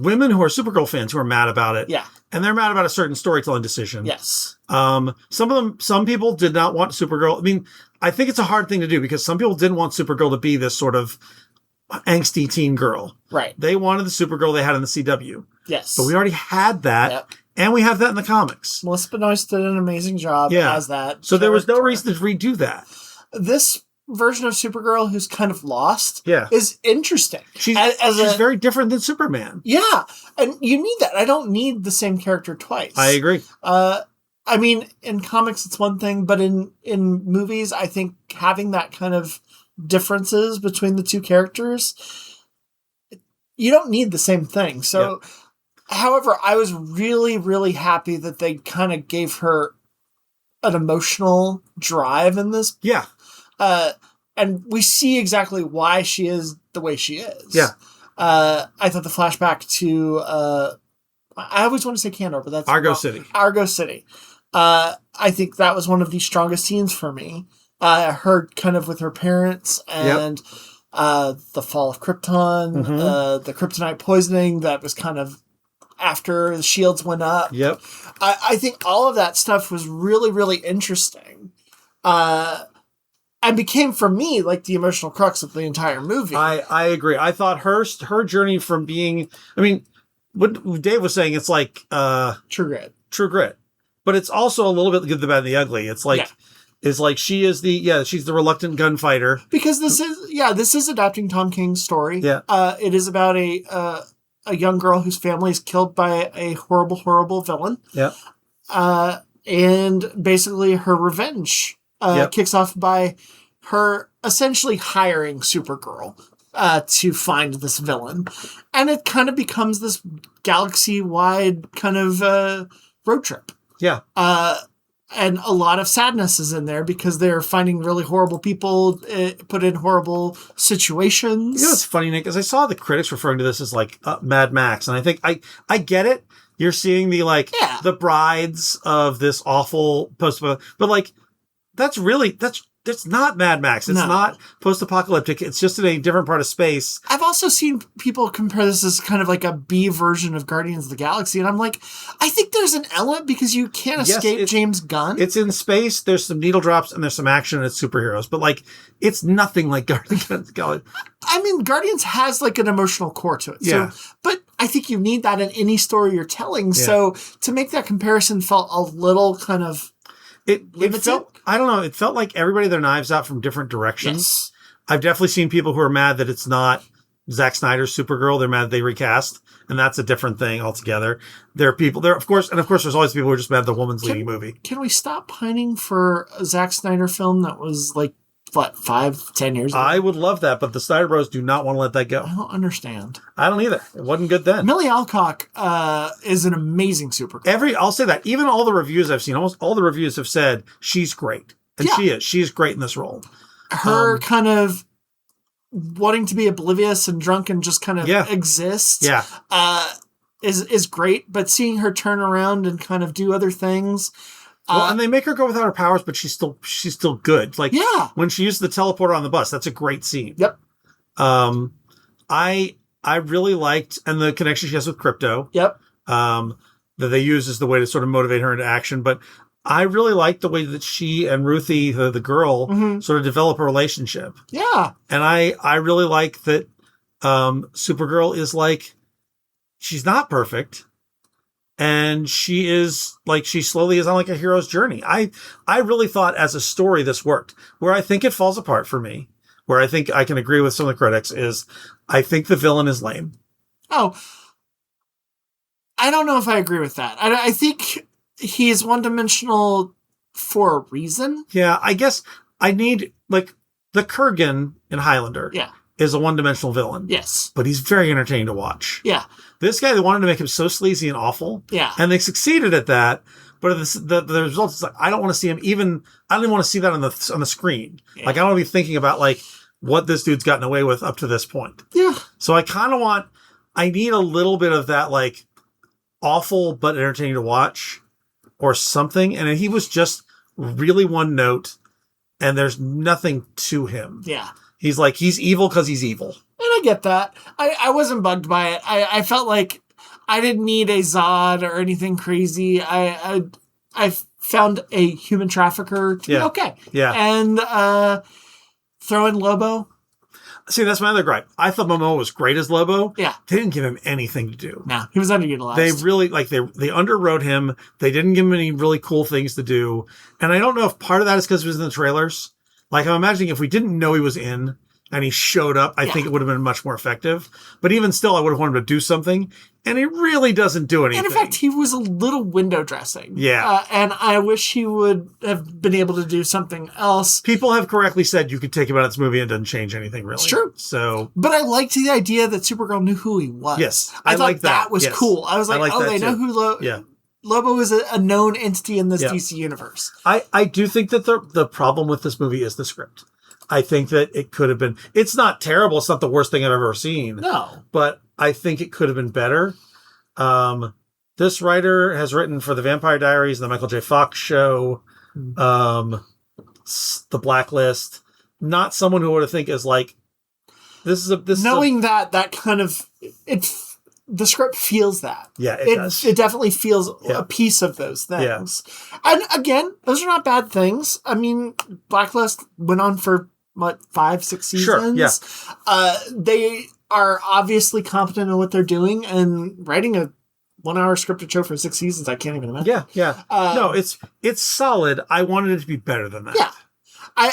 women who are Supergirl fans who are mad about it. Yeah. And they're mad about a certain storytelling decision. Yes. Some people did not want Supergirl. I mean, I think it's a hard thing to do because some people didn't want Supergirl to be this sort of angsty teen girl. Right. They wanted the Supergirl they had in the CW. Yes. But we already had that. Yep. And we have that in the comics. Melissa Benoist did an amazing job as that. So there was no reason to redo that. This version of Supergirl, who's kind of lost, is interesting. She's very different than Superman. Yeah. And you need that. I don't need the same character twice. I agree. I mean, in comics, it's one thing, but in movies, I think having that kind of differences between the two characters, you don't need the same thing. So... Yeah. However, I was really, really happy that they kind of gave her an emotional drive in this. Yeah. And we see exactly why she is the way she is. Yeah. I thought the flashback to, I always want to say Candor, but that's Argo City. Argo City. I think that was one of the strongest scenes for me. Her kind of with her parents and the fall of Krypton, the kryptonite poisoning that was kind of after the shields went up. Yep. I think all of that stuff was really, really interesting. And became, for me, like the emotional crux of the entire movie. I agree. I thought her journey from being, I mean, what Dave was saying, it's like... True Grit. True Grit. But it's also a little bit the good, the bad, and the ugly. It's like... Is like she is she's the reluctant gunfighter. Because this is adapting Tom King's story. Yeah. It is about a young girl whose family is killed by a horrible, horrible villain. Yeah. And basically her revenge kicks off by her essentially hiring Supergirl to find this villain. And it kind of becomes this galaxy-wide kind of road trip. Yeah. And a lot of sadness is in there because they're finding really horrible people put in horrible situations. You know what's funny, Nick, is I saw the critics referring to this as like Mad Max, and I think I get it. You're seeing the brides of this awful but like that's not Mad Max. It's not post-apocalyptic. It's just in a different part of space. I've also seen people compare this as kind of like a B version of Guardians of the Galaxy. And I'm like, I think there's an element because you can't escape James Gunn. It's in space. There's some needle drops and there's some action and it's superheroes. But like, it's nothing like Guardians of the Galaxy. I mean, Guardians has like an emotional core to it. Yeah. So, but I think you need that in any story you're telling. Yeah. So to make that comparison felt a little kind of It felt I don't know. It felt like everybody their knives out from different directions. Yes. I've definitely seen people who are mad that it's not Zack Snyder's Supergirl. They're mad they recast, and that's a different thing altogether. There are people there, of course, there's always people who are just mad the woman's leading movie. Can we stop pining for a Zack Snyder film that was like, what, 5-10 years ago? I would love that, but the Snyder Bros do not want to let that go. I don't understand. I don't either. It wasn't good then. Millie Alcock is an amazing Supergirl. I'll say that. Even all the reviews I've seen, almost all the reviews have said she's great. And she is. She's great in this role. Her kind of wanting to be oblivious and drunk and just kind of exist is great. But seeing her turn around and kind of do other things. Well, and they make her go without her powers, but she's still good. Like when she used the teleporter on the bus, that's a great scene. Yep. I really liked, and the connection she has with Crypto. Yep. That they use as the way to sort of motivate her into action. But I really liked the way that she and Ruthie, the girl, sort of develop a relationship. Yeah. And I really like that Supergirl is like, she's not perfect. And she is like, she slowly is on like a hero's journey. I really thought as a story this worked. Where I think it falls apart for me, where I think I can agree with some of the critics, is I think the villain is lame. Oh, I don't know if I agree with that. I think he's one-dimensional for a reason. Yeah, I guess I need, like, the Kurgan in Highlander is a one-dimensional villain. Yes. But he's very entertaining to watch. Yeah. This guy, they wanted to make him so sleazy and awful. Yeah. And they succeeded at that. But the result is like, I don't want to see him even, I don't even want to see that on the screen. Yeah. Like, I don't want to be thinking about, like, what this dude's gotten away with up to this point. Yeah. So I need a little bit of that, like, awful but entertaining to watch or something. And he was just really one note, and there's nothing to him. Yeah. He's like, he's evil because he's evil. And I get that. I wasn't bugged by it. I felt like I didn't need a Zod or anything crazy. I found a human trafficker to be okay. Yeah. And throw in Lobo. See, that's my other gripe. I thought Momoa was great as Lobo. Yeah. They didn't give him anything to do. No, he was underutilized. They really, like, they underwrote him. They didn't give him any really cool things to do. And I don't know if part of that is because he was in the trailers. Like, I'm imagining if we didn't know he was in and he showed up, I think it would have been much more effective. But even still, I would have wanted him to do something. And he really doesn't do anything. And in fact, he was a little window dressing. Yeah. And I wish he would have been able to do something else. People have correctly said you could take him out of this movie and it doesn't change anything, really. It's true. So, but I liked the idea that Supergirl knew who he was. Yes. I thought like that was cool. I was like, they know who Lobo is a known entity in this DC universe. I do think that the problem with this movie is the script. I think that it could have been, it's not terrible. It's not the worst thing I've ever seen. No. But I think it could have been better. This writer has written for The Vampire Diaries, The Michael J. Fox Show, The Blacklist. Not someone who would think is like, knowing that kind of, the script feels that. Yeah, it does. It definitely feels a piece of those things. Yeah. And again, those are not bad things. I mean, Blacklist went on for, 5-6 seasons? Sure, yeah. They are obviously competent in what they're doing, and writing a 1-hour scripted show for 6 seasons, I can't even imagine. Yeah. No, it's solid. I wanted it to be better than that. Yeah.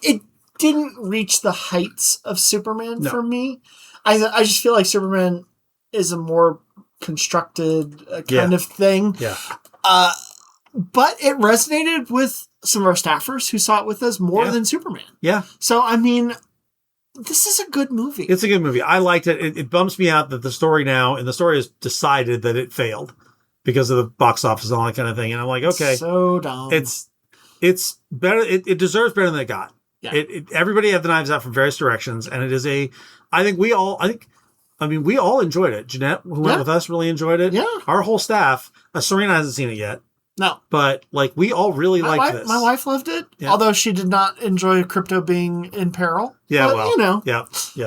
It didn't reach the heights of Superman for me. I just feel like Superman is a more constructed kind of thing. Yeah. But it resonated with some of our staffers who saw it with us more than Superman. Yeah. So, I mean, this is a good movie. It's a good movie. I liked it. It bums me out that the story has decided that it failed because of the box office and all that kind of thing. And I'm like, okay. So dumb. It's better. It deserves better than it got. Yeah. Everybody had the knives out from various directions. And it is we all enjoyed it. Jeanette, who went with us, really enjoyed it. Yeah. Our whole staff, Serena hasn't seen it yet. No. But, like, we all really liked this. My wife loved it, although she did not enjoy Crypto being in peril. Yeah, but, well. you know. Yeah.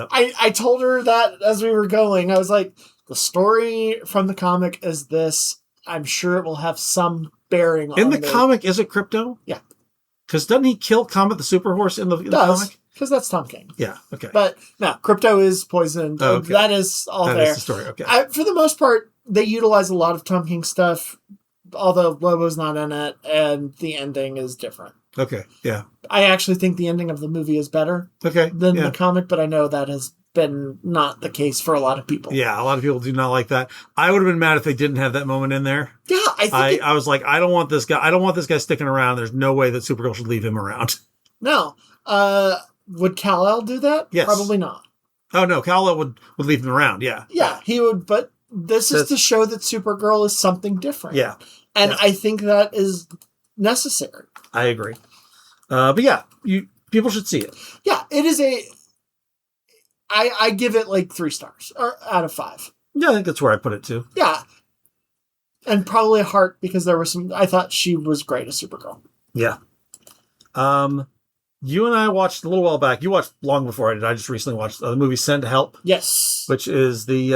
I told her that as we were going. I was like, the story from the comic is this. I'm sure it will have some bearing on it. In the comic, is it Crypto? Yeah. Because doesn't he kill Comet the Superhorse in the comic? Because that's Tom King. Yeah, okay. But, no, Crypto is poisoned. Oh, okay. That is all there. That is the story, okay. For the most part, they utilize a lot of Tom King stuff although Lobo's not in it, and the ending is different. Okay, yeah. I actually think the ending of the movie is better than the comic, but I know that has been not the case for a lot of people. Yeah, a lot of people do not like that. I would have been mad if they didn't have that moment in there. Yeah, I was like, I don't want this guy sticking around. There's no way that Supergirl should leave him around. No. Would Kal-El do that? Yes. Probably not. Oh no, Kal-El would leave him around, yeah. Yeah, he would, but this is to show that Supergirl is something different. Yeah. And I think that is necessary. I agree. But yeah, people should see it. Yeah, it is I give it like 3 stars out of 5. Yeah, I think that's where I put it too. Yeah. And probably a heart because there was I thought she was great as Supergirl. Yeah. You and I watched a little while back. You watched long before I did. I just recently watched the movie Send Help. Yes. Which is the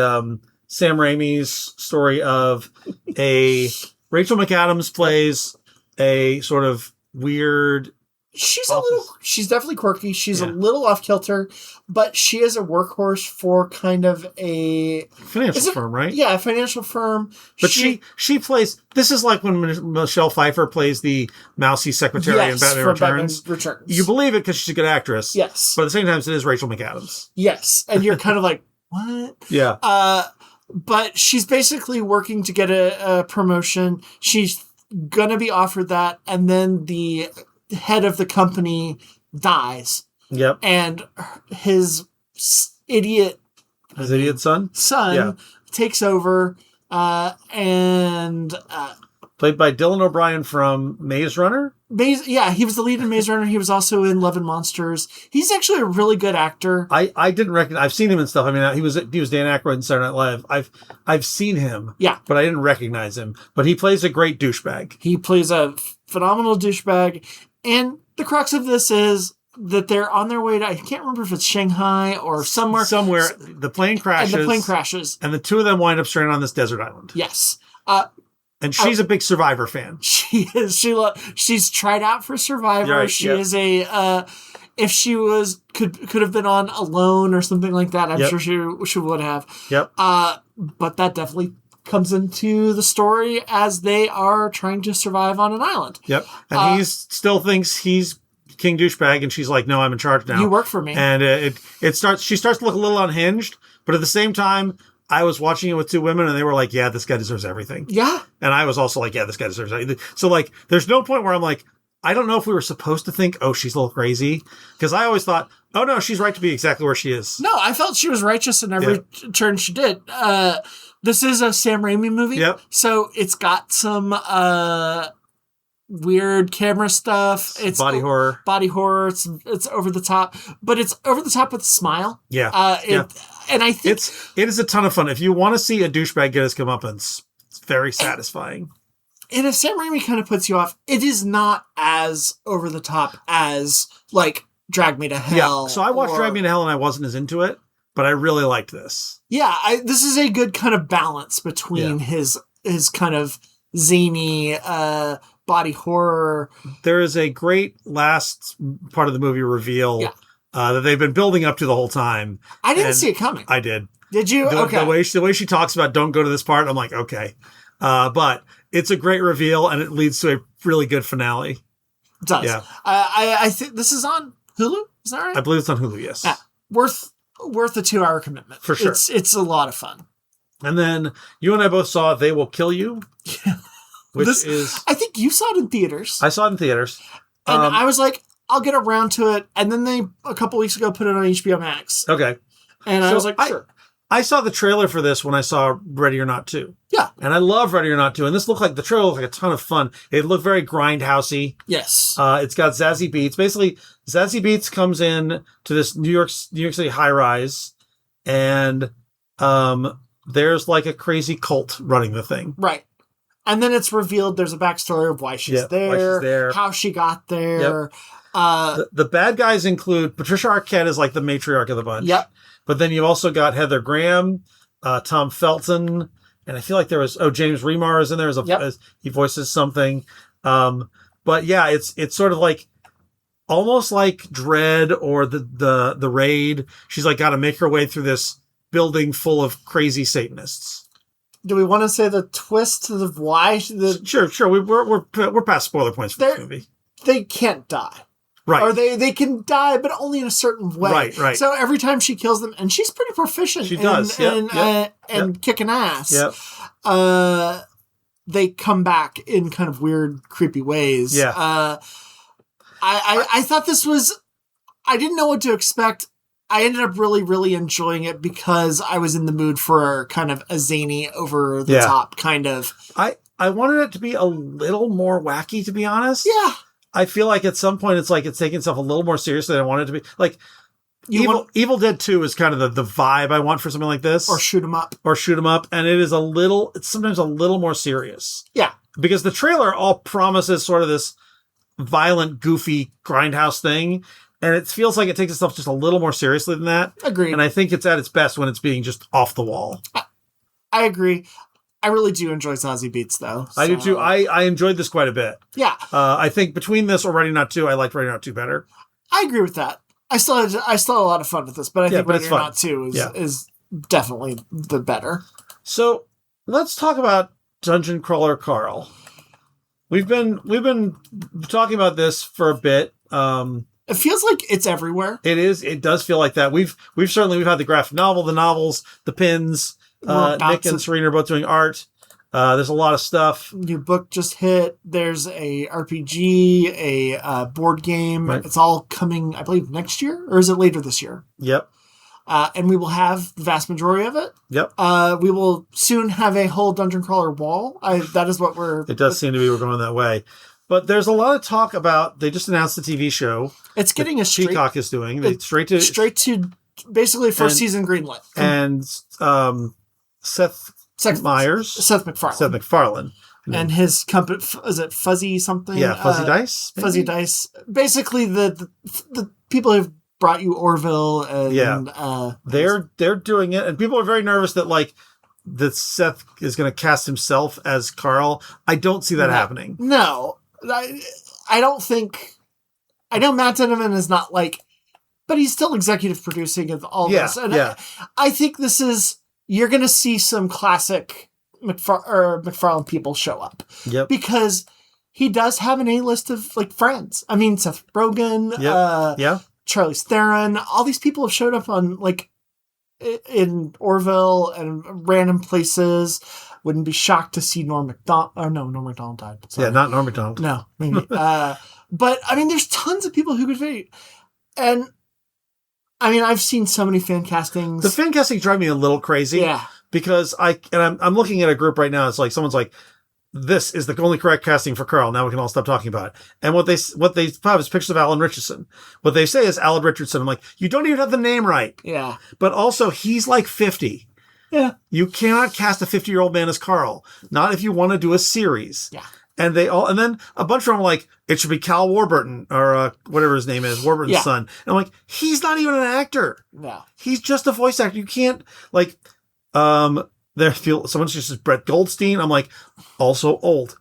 Sam Raimi's story of Rachel McAdams plays a sort of weird... She's definitely quirky. She's a little off kilter, but she is a workhorse for kind of a financial firm, right? Yeah, a financial firm. But she plays, this is like when Michelle Pfeiffer plays the mousy secretary in Batman Returns. You believe it because she's a good actress. Yes. But at the same time, it is Rachel McAdams. Yes. And you're kind of like, what? Yeah. But she's basically working to get a promotion. She's going to be offered that. And then the head of the company dies. Yep. And his idiot son takes over and played by Dylan O'Brien from Maze Runner. He was the lead in Maze Runner. He was also in Love and Monsters. He's actually a really good actor. I didn't recognize. I've seen him in stuff. I mean, he was Dan Aykroyd in Saturday Night Live. I've seen him. Yeah, but I didn't recognize him. But he plays a great douchebag. He plays a phenomenal douchebag. And the crux of this is that they're on their way to, I can't remember if it's Shanghai or somewhere. The plane crashes. And the plane crashes. And the two of them wind up stranded on this desert island. Yes. And she's a big Survivor fan. She is. She's tried out for Survivor. Right, she is a, if she could have been on Alone or something like that, I'm sure she would have. Yep. But that definitely comes into the story as they are trying to survive on an island. Yep. And he still thinks he's King Douchebag, and she's like, no, I'm in charge now. You work for me. And she starts to look a little unhinged, but at the same time, I was watching it with 2 women, and they were like, yeah, this guy deserves everything. Yeah. And I was also like, yeah, this guy deserves everything. So like, there's no point where I'm like, I don't know if we were supposed to think, oh, she's a little crazy. Because I always thought, oh no, she's right to be exactly where she is. No, I felt she was righteous in every turn she did. This is a Sam Raimi movie. Yep. So it's got some weird camera stuff. It's body horror. It's over the top, but it's over the top with a smile. Yeah. And I think it is a ton of fun. If you want to see a douchebag get his comeuppance, it's very satisfying. And if Sam Raimi kind of puts you off, it is not as over the top as like Drag Me to Hell. Yeah. So I watched Drag Me to Hell and I wasn't as into it, but I really liked this. Yeah, this is a good kind of balance between his kind of zany body horror. There is a great last part of the movie reveal that they've been building up to the whole time. I didn't see it coming. I did. Did you? Okay. The way she talks about don't go to this part, I'm like, okay. But it's a great reveal and it leads to a really good finale. It does. Yeah. I think this is on Hulu. Is that right? I believe it's on Hulu. Yes. Yeah. Worth a 2-hour commitment. For sure. It's a lot of fun. And then you and I both saw They Will Kill You. Yeah. I think you saw it in theaters. I saw it in theaters. And I was like, I'll get around to it. And then they, a couple weeks ago, put it on HBO Max. Okay. And I was like, sure. I saw the trailer for this when I saw Ready or Not 2. Yeah. And I love Ready or Not 2. And the trailer looked like a ton of fun. It looked very grindhousey. Yes. It's got Zazie Beetz. Basically, Zazie Beetz comes in to this New York City high rise, and there's like a crazy cult running the thing. Right. And then it's revealed there's a backstory of why she's there, how she got there. Yep. The bad guys include Patricia Arquette is like the matriarch of the bunch. Yep. But then you've also got Heather Graham, Tom Felton, and I feel like there was James Remar is in there as he voices something. But yeah, it's sort of like almost like Dread or the Raid. She's like got to make her way through this building full of crazy Satanists. do we want to say the twist of why? Sure. We're past spoiler points for this movie. They can't die. Right. Or they can die, but only in a certain way. Right. So every time she kills them, and she's pretty proficient in kicking ass. Yep. They come back in kind of weird, creepy ways. Yeah. I thought this was... I didn't know what to expect. I ended up really, really enjoying it because I was in the mood for kind of a zany, over-the-top kind of... I wanted it to be a little more wacky, to be honest. Yeah. I feel like at some point it's like it's taking itself a little more seriously than I wanted it to be. Like, Evil Dead 2 is kind of the vibe I want for something like this. Or Shoot 'em Up. And it is it's sometimes a little more serious. Yeah. Because the trailer all promises sort of this violent, goofy grindhouse thing. And it feels like it takes itself just a little more seriously than that. Agreed. And I think it's at its best when it's being just off the wall. I agree. I really do enjoy Zazie Beetz, though. So. I do too. I enjoyed this quite a bit. Yeah. I think between this or Ready Not 2, I liked Ready Not 2 better. I agree with that. I still had a lot of fun with this, but I think Ready Not 2 is definitely the better. So let's talk about Dungeon Crawler Carl. We've been talking about this for a bit. It feels like it's everywhere. It is. It does feel like that. We've had the graphic novel, the novels, the pins. Nick and Serena are both doing art. There's a lot of stuff. New book just hit. There's a RPG, a board game. Right. It's all coming, I believe, next year, or is it later this year? Yep. And we will have the vast majority of it. Yep. We will soon have a whole Dungeon Crawler wall. That is what we're... It does seem to be we're going that way. But there's a lot of talk about... They just announced the TV show. It's getting a straight... Peacock is doing. Straight to basically first season greenlit. And Seth MacFarlane. And his company... Is it Fuzzy something? Yeah, Fuzzy Dice? Maybe? Fuzzy Dice. Basically, the people who've brought you Orville and... They're doing it. And people are very nervous that Seth is going to cast himself as Carl. I don't see that happening. No. I don't think... I know Matt Denneman is not but he's still executive producing of all this. And I think this is... You're going to see some classic McFarlane people show up. Yep. Because he does have an A-list of friends. I mean, Seth Rogen, Charlize Theron, all these people have showed up on in Orville and random places. Wouldn't be shocked to see Norm Macdonald. Oh no, Norm Macdonald died. Sorry. Yeah, not Norm Macdonald. No, maybe. But I mean, there's tons of people who could be, and I mean, I've seen so many fan castings. The fan castings drive me a little crazy. Yeah, because I'm looking at a group right now. It's like someone's like, this is the only correct casting for Carl. Now we can all stop talking about it. And what they have is pictures of Alan Richardson. What they say is Alan Richardson. I'm like, you don't even have the name right. Yeah. But also, he's 50. Yeah. You cannot cast a 50-year-old man as Carl. Not if you want to do a series. Yeah. And then a bunch of them are it should be Cal Warburton or whatever his name is, Warburton's son. And I'm like, he's not even an actor. No. He's just a voice actor. You can't someone says Brett Goldstein. I'm like, also old.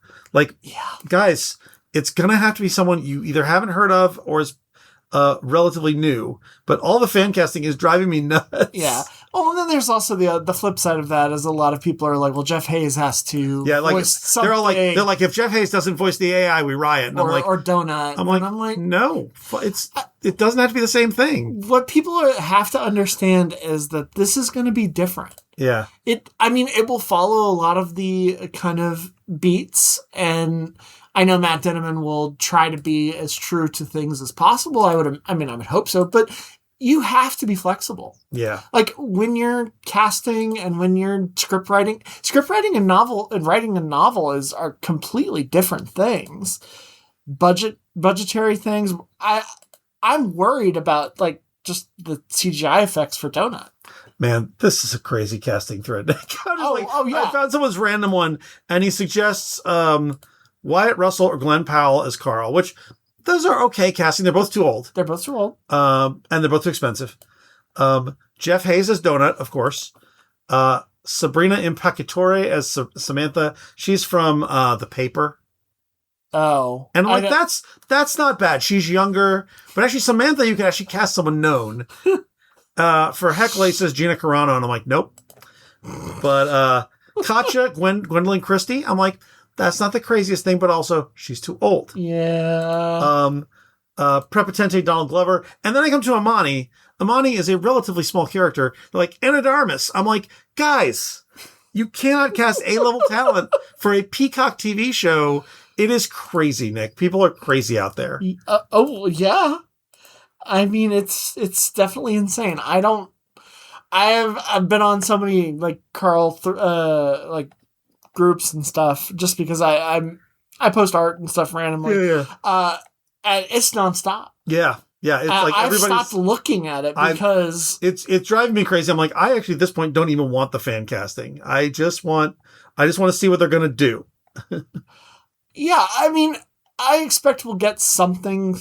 Guys, it's gonna have to be someone you either haven't heard of or is relatively new. But all the fan casting is driving me nuts. Yeah. Oh, and then there's also the flip side of that is a lot of people are like, well, Jeff Hayes has to voice something. They're like, if Jeff Hayes doesn't voice the AI, we riot. And or Donut. I'm like, no, it doesn't have to be the same thing. What people have to understand is that this is going to be different. Yeah. It will follow a lot of the kind of beats, and I know Matt Denneman will try to be as true to things as possible. I would hope so, but you have to be flexible. Yeah. When you're casting and when you're script writing and writing a novel are completely different things. Budgetary things. I'm worried about just the CGI effects for Donut. Man, this is a crazy casting thread. Yeah. I found someone's random one, and he suggests Wyatt Russell or Glenn Powell as Carl, which those are okay casting. They're both too old. And they're both too expensive. Jeff Hayes as Donut, of course. Sabrina Impacatore as Samantha. She's from The Paper. Oh. And that's not bad. She's younger. But actually, Samantha, you can actually cast someone known. For Heckle, he says Gina Carano, and I'm like, nope. But Katja, Gwendolyn Christie. I'm like, that's not the craziest thing, but also she's too old. Yeah. Prepotente Donald Glover. And then I come to Amani. Amani is a relatively small character. They're like, Anna de Armas. I'm like, guys, you cannot cast A-level talent for a Peacock TV show. It is crazy, Nick. People are crazy out there. Yeah. I mean, it's definitely insane. I've been on so many like Carl like groups and stuff just because I post art and stuff randomly. Yeah. And it's nonstop. Yeah. It's like I've everybody's stopped looking at it because it's driving me crazy. I'm like, I actually at this point don't even want the fan casting. I just want to see what they're gonna do. Yeah, I mean, I expect we'll get something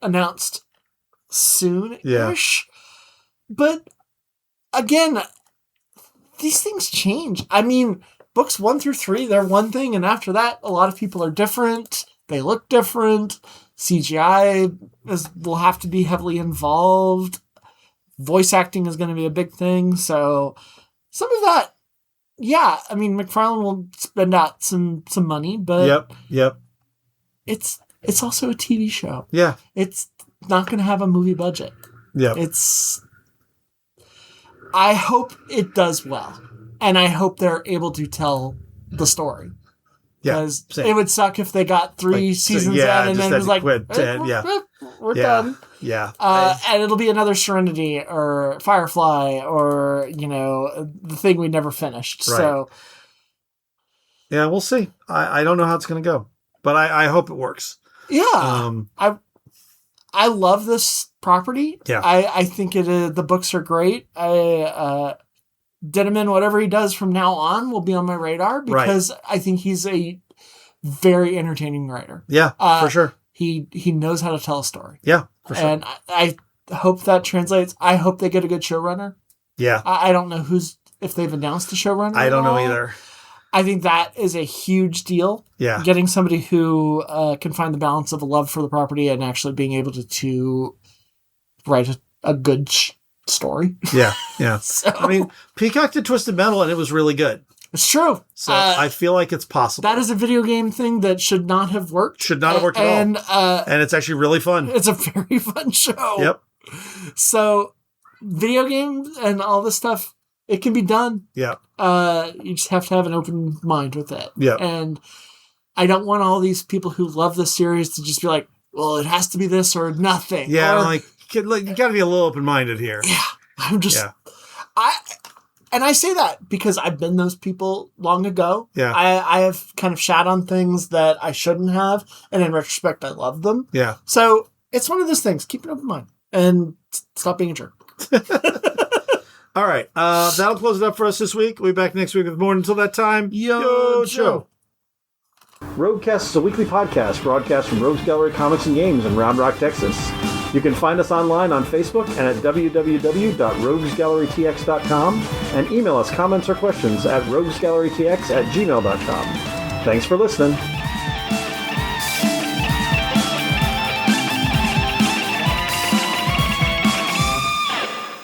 announced soon-ish. Yeah. But again, these things change. I mean, books 1 through 3, they're one thing, and after that, a lot of people are different. They look different. CGI will have to be heavily involved. Voice acting is going to be a big thing. So some of that, yeah. I mean, McFarlane will spend out some money, but Yep. It's also a TV show. Yeah. It's not going to have a movie budget. Yeah. I hope it does well, and I hope they're able to tell the story. Because it would suck if they got 3 seasons in and then it was like, we're done. Yeah. And it'll be another Serenity or Firefly or, the thing we never finished. Right. So. Yeah, we'll see. I don't know how it's going to go, but I hope it works. Yeah. I love this property. Yeah. I think the books are great. Dinneman, whatever he does from now on, will be on my radar because I think he's a very entertaining writer. Yeah, for sure. He knows how to tell a story. Yeah, for sure. And I hope that translates. I hope they get a good showrunner. Yeah. I don't know if they've announced a showrunner. I don't know either. I think that is a huge deal. Yeah. Getting somebody who can find the balance of a love for the property and actually being able to write a good story. Yeah. So, I mean, Peacock did Twisted Metal and it was really good. It's true. So I feel like it's possible. That is a video game thing that should not have worked. Should not have worked at all. And it's actually really fun. It's a very fun show. Yep. So video games and all this stuff, it can be done. Yeah. You just have to have an open mind with it. Yeah. And I don't want all these people who love this series to just be like, well, it has to be this or nothing. Yeah. You got to be a little open-minded here. Yeah. I'm just, and I say that because I've been those people long ago. Yeah. I have kind of shat on things that I shouldn't have. And in retrospect, I love them. Yeah. So it's one of those things. Keep an open mind and stop being a jerk. All right. That'll close it up for us this week. We'll be back next week with more. Until that time, Yo, Joe. Roguecast is a weekly podcast broadcast from Rogues Gallery Comics and Games in Round Rock, Texas. You can find us online on Facebook and at www.roguesgallerytx.com and email us comments or questions at roguesgallerytx@gmail.com. Thanks for listening.